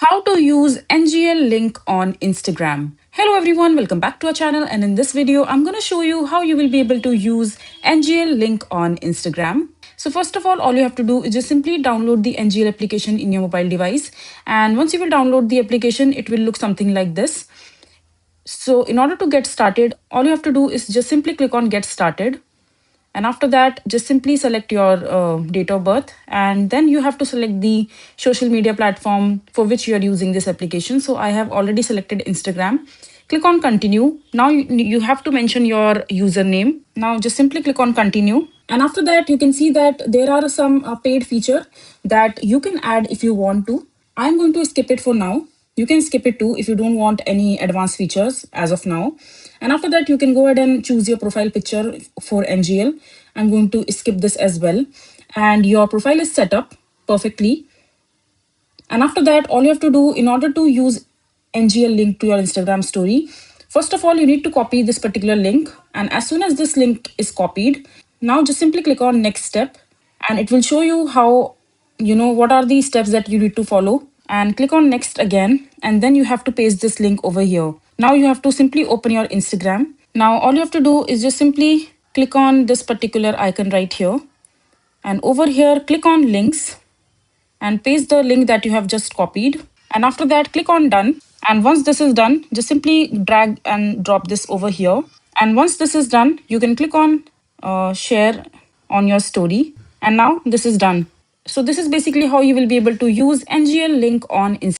How to use NGL link on Instagram. Hello everyone, welcome back to our channel, and in this video I'm going to show you how you will be able to use NGL link on Instagram. So first of all you have to do is just simply download the NGL application in your mobile device, and once you will download the application it will look something like this. So in order to get started, all you have to do is just simply click on get started, and after that just simply select your date of birth, and then you have to select the social media platform for which you are using this application. So I have already selected Instagram. Click on continue. Now you have to mention your username. Now just simply click on continue, and after that you can see that there are some paid feature that you can add if you want to. I'm going to skip it for now. You can skip it too if you don't want any advanced features as of now. And after that, you can go ahead and choose your profile picture for NGL. I'm going to skip this as well. And your profile is set up perfectly. And after that, all you have to do in order to use NGL link to your Instagram story, first of all, you need to copy this particular link. And as soon as this link is copied, now just simply click on next step, and it will show you how, what are the steps that you need to follow. And click on next again, and then you have to paste this link over here. Now you have to simply open your Instagram. Now all you have to do is just simply click on this particular icon right here, and over here click on links and paste the link that you have just copied. And after that, click on done. And once this is done, just simply drag and drop this over here. And once this is done, you can click on share on your story. And now this is done. So this is basically how you will be able to use NGL link on Instagram.